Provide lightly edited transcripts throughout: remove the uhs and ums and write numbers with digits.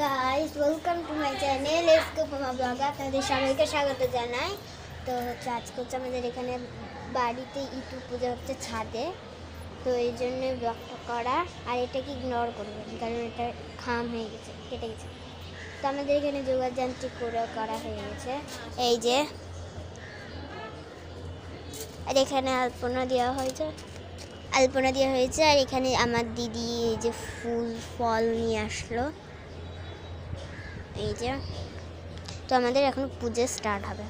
Guys, welcome to my channel Essco মামা blog. আপনাদের সবাইকে স্বাগত জানাই। তো আজকে আমাদের এখানে বাড়িতে ইটু পূজা হচ্ছে ছাদে, তো এই জন্য ব্লগটা করা। আর এটাকে ইগনোর করবেন কারণ এটা খাম হয়ে গেছে, কেটে গেছে। তো আমাদের এখানে যোগাযান্ত্রিক করা হয়ে গেছে। এই যে, আর এখানে আলপনা দেওয়া হয়েছে, আর এখানে আমার দিদি এই যে ফুল ফল নিয়ে আসলো, এই যে। তো আমাদের এখন পুজো স্টার্ট হবে।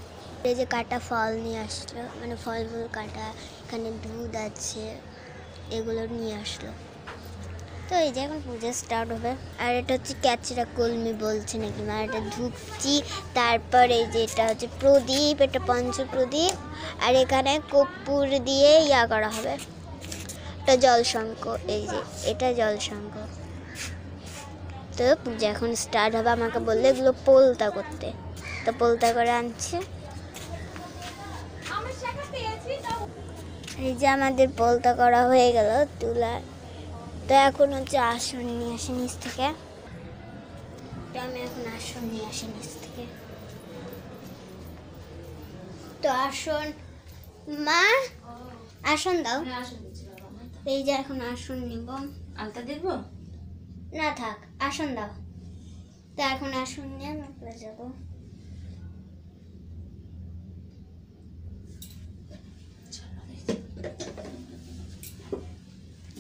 এই যে কাটা ফল নিয়ে আসলো, মানে ফলমূল কাটা, এখানে দুধ আছে, এগুলো নিয়ে আসলো। তো এই যে এখন পুজো স্টার্ট হবে। আর এটা হচ্ছে ক্যাচরা কলমি বলছে নাকি, আর এটা ধূপচি, তারপর এই যে এটা হচ্ছে প্রদীপ, এটা পঞ্চপ্রদীপ, আর এখানে কর্পূর দিয়ে করা হবে। এটা জলশঙ্খ, এই যে এটা জলশঙ্খ। তো পূজা এখন স্টার্ট হবে। আমাকে বললে এগুলো পোলতা করতে, তো পোলতা করে আনছে। এই যে আমাদের পোলতা করা হয়ে গেল তুলা। তো এখন হচ্ছে আসন নিয়ে আসে নিচ থেকে। তো আমি এখন আসন নিয়ে আসি নিচ থেকে। তো আসন, মা আসন দাও। এই যে এখন আসন নিব। আলতা দেব না থাক, আসন দাও। তো এখন আসন নিয়ে আমি উপরে যাবো।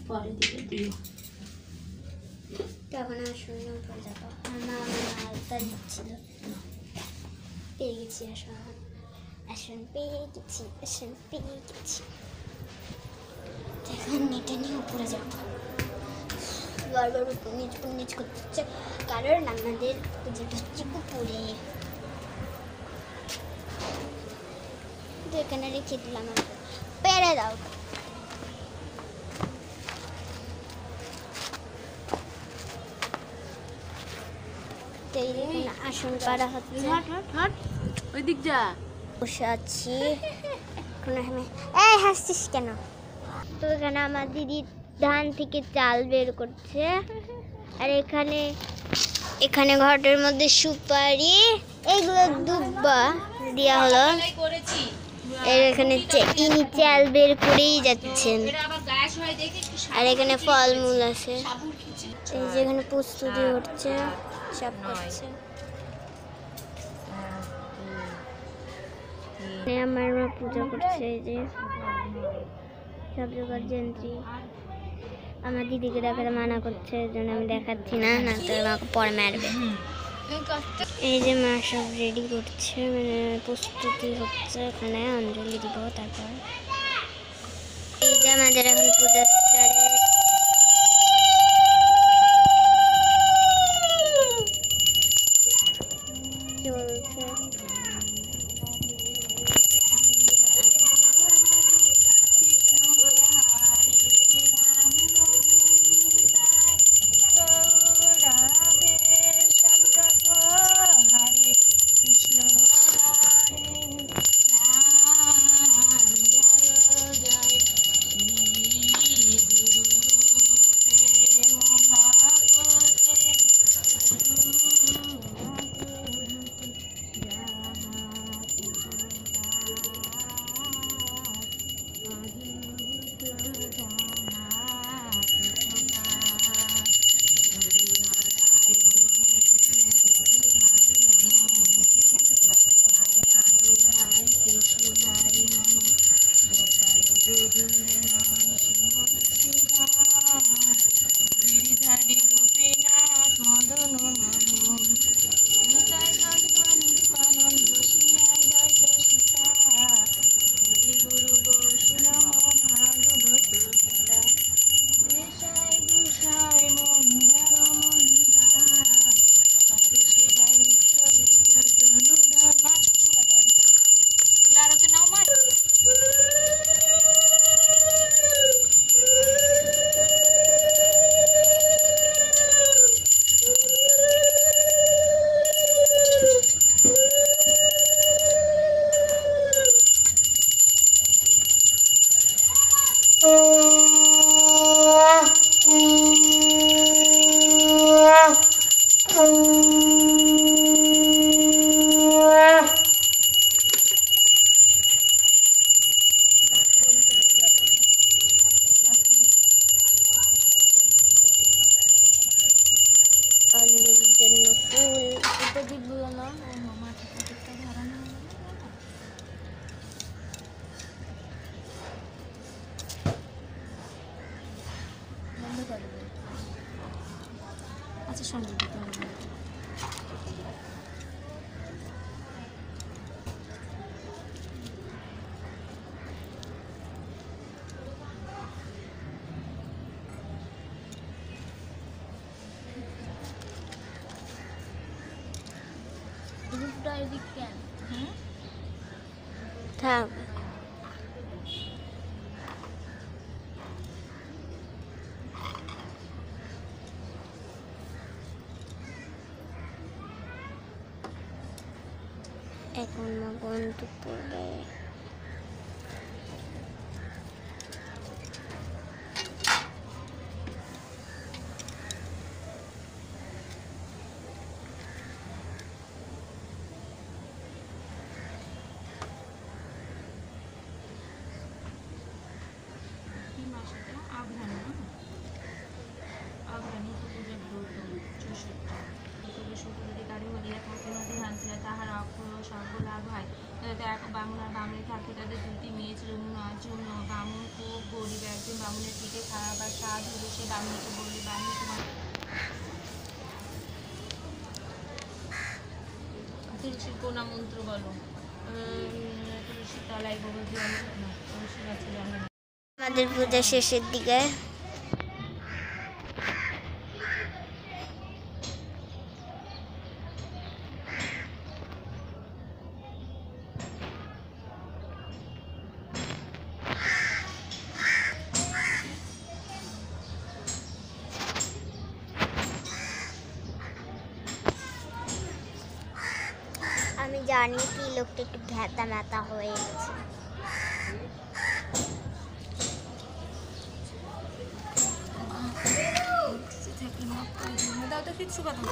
পরে দিকে দিও। তো এখন আসন নিয়ে উপরে যাবো। আমার আলতা দিচ্ছিল, পেয়ে গেছি আসন। আসন পেয়ে গেছি, আসন পেয়ে গেছি। এখন নেটে নিয়ে উপরে যাবো। বারবার উপর নিচ করছে কারণ আমাদের পুজোটা হচ্ছে পুকুরে। তো এখানে রেখে দিলাম, পেরে দাও। তো এই দেখুন আসন পাড়া হচ্ছে। ওই দিক যা। বসে আছি এখন আমি। হাসছিস কেন? তো এখানে আমার দিদি ধান থেকে চাল বের করছে। আর এখানে ঘরের মধ্যে সুপারি, এগুলো দুব্বা দেওয়া হলো। এর এখানে ইনি চাল বের করেই যাচ্ছেন। আর এখানে ফলমূল আছে, এই যে এখানে প্রস্তুতি হচ্ছে, সব করছে। আমার মা পূজা করছে, এই যে সব জোগাড় যন্ত্রী। আমার দিদিকে দেখাতে মানা করছে, এই জন্য আমি দেখাচ্ছি না, না তো আমাকে পরে মারবে। এই যে মা সব রেডি করছে, মানে প্রস্তুতি হচ্ছে। এখানে অঞ্জলি দিব, তারপর এই যে আমাদের এখন পূজা স্টার্ট চলছে। অঞ্জলির জন্য ফুল। এটা দিব না ও মামা টিকিটটা ধরানো বন্ধ করে দে। আচ্ছা সঙ্গে দিতে হবে। গ্রুপটা এদিক কেন? থাক, এখন বন্ধ করবে। কি মাস এটা? আঘ্রাণ না? আঘ্রাণী পুজোর ব্রত 64 শুক্রবারে গাড়ি হলিয়া থাকে নদী হানছিল তাহার অক্ষর সর্ব লাভ হয়। যাতে এক বামুন আর বামুনি থাকে তাদের দুটি মেয়ে ছিল জন্য বামুন খুব গরিব। একদিন বামুনের দিকে খাবার স্বাদ হলো সে বামুনিকে বললে বামুন তোমার তুলসীর কোনা মন্ত্র বলো। তুলসীর তলায় গোবর দিয়ে তুলসী গাছের অনেক আমাদের পূজা শেষের দিকে। আমি জানি কি লোকটা একটু ঘ্যাতা ম্যাতা হয়ে গেছে। দাও তো কিচ্ছু কথা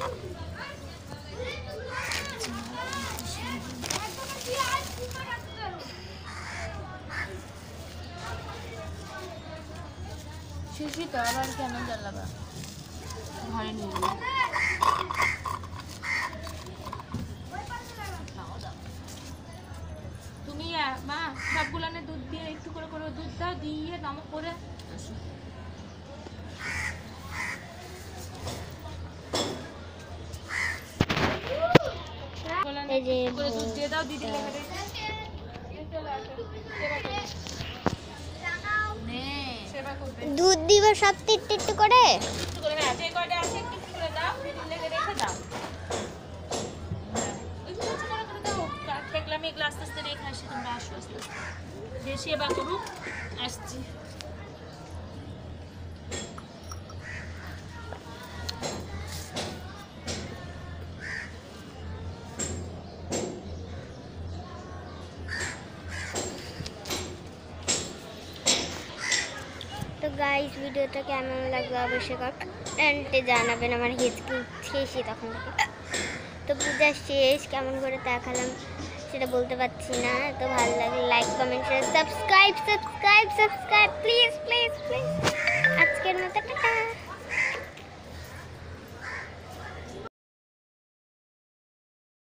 শিশি তো আবার কেন জ্বালাবা ঘরে নিয়ে তুমি মা সবগুলানে দুধ দিয়ে একটু করে করে দুধ দাও দিয়ে নমক করে এই যে করে দুধ দিয়ে দাও দিদি লেখা দে দুধ দিব সব একটু একটু করে। একটু করে হ্যাঁ যে কয়টা আছে একটু একটু করে দাও দিদি লেখা রেখে দাও একটু একটু করে দাও দেখলাম এই গ্লাস আস্তে রেখে আসি তোমরা আসো আস্তে আস্তে যে সেবা করুক আসছি। তো গাইস ভিডিওটা কেমন লাগলো অবশ্যই কমেন্টে জানাবেন। আমার হেঁচকি উঠছেই তখন থেকে। তো পূজা শেষ, কেমন করে দেখালাম সেটা বলতে পারছি না। তো ভালো লাগলে like comment share subscribe please please please. আজকের মতো টাটা।